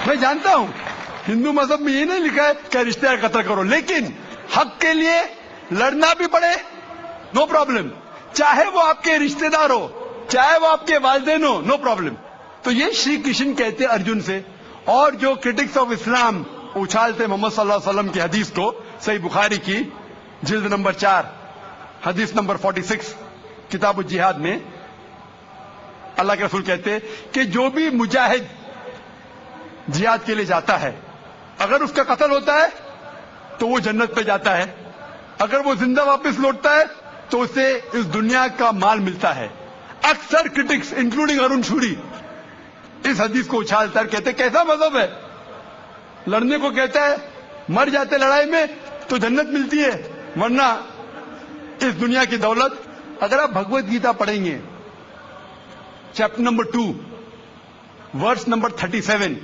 میں جانتا ہوں ہندو مذہب میں یہ نہیں لکھا ہے کہ رشتے کا قتل کرو، لیکن حق کے لیے لڑنا بھی پڑے، نو پرابلم، چاہے وہ آپ کے رشتے دار ہو، چاہے وہ آپ کے والدین ہو، نو پرابلم۔ تو یہ شری کرشن کہتے ارجن سے، اور جو کرٹکس آف اسلام اچھالتے محمد صلی اللہ علیہ وسلم کی حدیث کو، صحیح بخاری کی جلد نمبر 4 حدیث نمبر 46 کتاب الجہاد میں اللہ کے رسول کہتے کہ جو بھی مجاہد جہاد کے لیے جاتا ہے، اگر اس کا قتل ہوتا ہے تو وہ جنت پہ جاتا ہے، اگر وہ زندہ واپس لوٹتا ہے تو اسے اس دنیا کا مال ملتا ہے۔ اکثر کرٹکس انکلوڈنگ ارون شوری اس حدیث کو اچھالتا ہے، کہتے کیسا مذہب ہے، لڑنے کو کہتا ہے، مر جاتے لڑائی میں تو جنت ملتی ہے، ورنہ اس دنیا کی دولت۔ اگر آپ بھگوت گیتا پڑھیں گے چیپٹر نمبر 2 ورس نمبر 37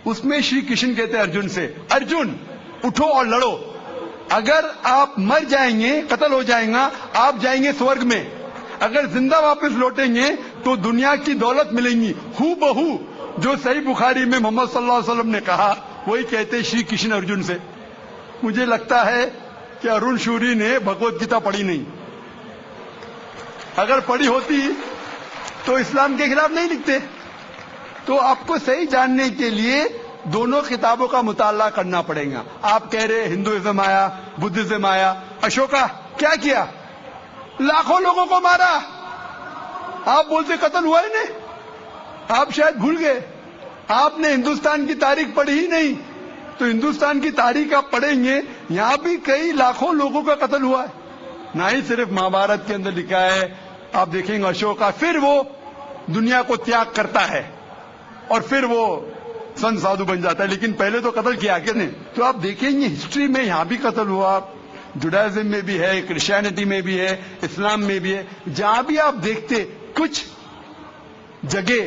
اس میں شری کرشن کہتے ہیں ارجن سے، ارجن اٹھو اور لڑو، اگر آپ مر جائیں گے، قتل ہو جائیں گا، آپ جائیں گے سورگ میں، اگر زندہ واپس لوٹیں گے تو دنیا کی دولت ملیں گی۔ ہو بہو جو صحیح بخاری میں محمد صلی اللہ علیہ وسلم نے کہا وہی کہتے شری کرشن ارجن سے۔ مجھے لگتا ہے کہ ارون شوری نے بھگوت گیتا پڑھی نہیں، اگر پڑھی ہوتی تو اسلام کے خلاف نہیں لکھتے۔ تو آپ کو صحیح جاننے کے لیے دونوں کتابوں کا مطالعہ کرنا پڑے گا۔ آپ کہہ رہے ہندوازم آیا، بدھزم آیا، اشوکا کیا کیا؟ لاکھوں لوگوں کو مارا، آپ بولتے قتل ہوا ہی نہیں؟ آپ شاید بھول گئے، آپ نے ہندوستان کی تاریخ پڑھی ہی نہیں۔ تو ہندوستان کی تاریخ آپ پڑھیں گے، یہاں بھی کئی لاکھوں لوگوں کا قتل ہوا ہے، نہ ہی صرف مہابھارت کے اندر لکھا ہے۔ آپ دیکھیں گے اشوکا پھر وہ دنیا کو تیاگ کرتا ہے اور پھر وہ سن سادھو بن جاتا ہے، لیکن پہلے تو قتل کیا کہ نہیں؟ تو آپ دیکھیں گے ہسٹری میں یہاں بھی قتل ہوا، جوڈائزم میں بھی ہے، کرسچینٹی میں بھی ہے، اسلام میں بھی ہے، جہاں بھی آپ دیکھتے کچھ جگہ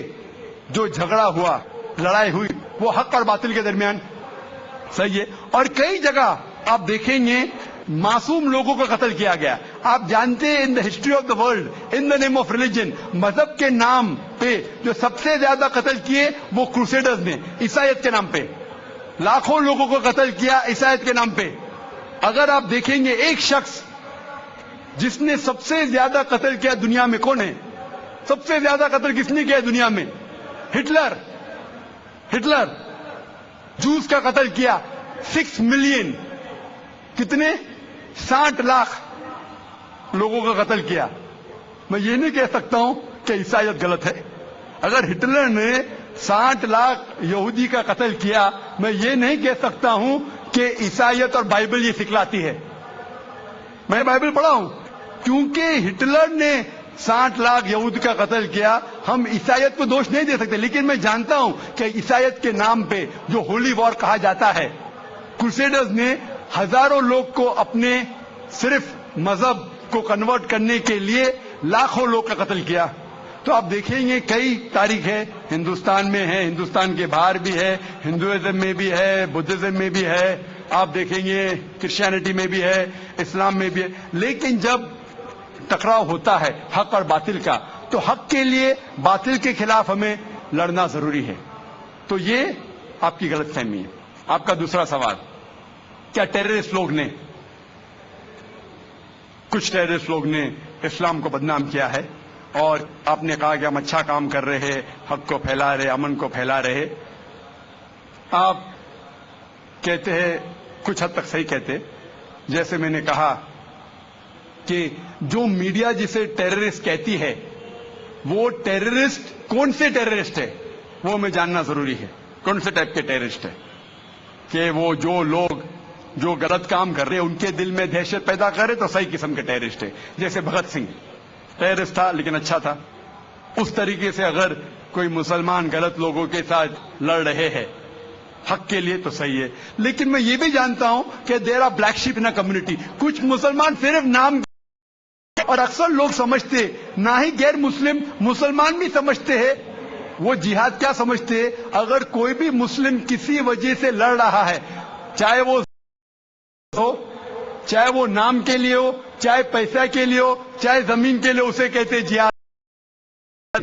جو جھگڑا ہوا، لڑائی ہوئی، وہ حق اور باطل کے درمیان، صحیح ہے، اور کئی جگہ آپ دیکھیں گے معصوم لوگوں کا قتل کیا گیا۔ آپ جانتے ہیں in the history of the world, in the name of religion, مذہب کے نام پہ جو سب سے زیادہ قتل کیے وہ کروسیڈرز نے، عیسائیت کے نام پہ لاکھوں لوگوں کو قتل کیا عیسائیت کے نام پہ۔ اگر آپ دیکھیں گے ایک شخص جس نے سب سے زیادہ قتل کیا دنیا میں کون ہے؟ سب سے زیادہ قتل کس نے کیا دنیا میں؟ ہٹلر۔ جوز کا قتل کیا، 6 ملین، کتنے؟ 60 لاکھ لوگوں کا قتل کیا۔ میں یہ نہیں کہہ سکتا ہوں کہ عیسائیت غلط ہے، اگر ہٹلر نے 60 لاکھ یہودی کا قتل کیا، میں یہ نہیں کہہ سکتا ہوں کہ عیسائیت اور بائبل یہ سکھلاتی ہے۔ میں بائبل پڑھا ہوں، کیونکہ ہٹلر نے 60 لاکھ یہود کا قتل کیا، ہم عیسائیت کو دوش نہیں دے سکتے، لیکن میں جانتا ہوں کہ عیسائیت کے نام پہ جو ہولی وار کہا جاتا ہے، کروسیڈرز نے ہزاروں لوگ کو اپنے صرف مذہب کو کنورٹ کرنے کے لیے لاکھوں لوگ کا قتل کیا۔ تو آپ دیکھیں گے کئی تاریخ ہے، ہندوستان میں ہے، ہندوستان کے باہر بھی ہے، ہندوازم میں بھی ہے، بدھزم میں بھی ہے، آپ دیکھیں گے کرسچینٹی میں بھی ہے، اسلام میں بھی ہے، لیکن جب ٹکراؤ ہوتا ہے حق اور باطل کا تو حق کے لیے باطل کے خلاف ہمیں لڑنا ضروری ہے۔ تو یہ آپ کی غلط فہمی ہے۔ آپ کا دوسرا سوال، کیا ٹیررسٹ لوگ نے، کچھ ٹیررسٹ لوگ نے اسلام کو بدنام کیا ہے، اور آپ نے کہا کہ ہم اچھا کام کر رہے ہیں، حق کو پھیلا رہے، امن کو پھیلا رہے۔ آپ کہتے ہیں کچھ حد تک صحیح کہتے، جیسے میں نے کہا کہ جو میڈیا جسے ٹیررسٹ کہتی ہے وہ ٹیررسٹ کون سے ٹیررسٹ ہے وہ ہمیں جاننا ضروری ہے، کون سے ٹائپ کے ٹیررسٹ ہے، کہ وہ جو لوگ جو غلط کام کر رہے ہیں ان کے دل میں دہشت پیدا کرے تو صحیح قسم کے ٹیررسٹ ہے۔ جیسے بھگت سنگھ ٹیررسٹ تھا لیکن اچھا تھا، اس طریقے سے اگر کوئی مسلمان غلط لوگوں کے ساتھ لڑ رہے ہیں حق کے لیے تو صحیح ہے، لیکن میں یہ بھی جانتا ہوں کہ there are black sheep in a community, کچھ مسلمان صرف نام، اور اکثر لوگ سمجھتے، نہ ہی غیر مسلم، مسلمان بھی سمجھتے ہیں، وہ جہاد کیا سمجھتے ہیں؟ اگر کوئی بھی مسلم کسی وجہ سے لڑ رہا ہے، چاہے وہ ہو، چاہے وہ نام کے لیے ہو، چاہے پیسہ کے لیے ہو، چاہے زمین کے لیے، اسے کہتے جہاد۔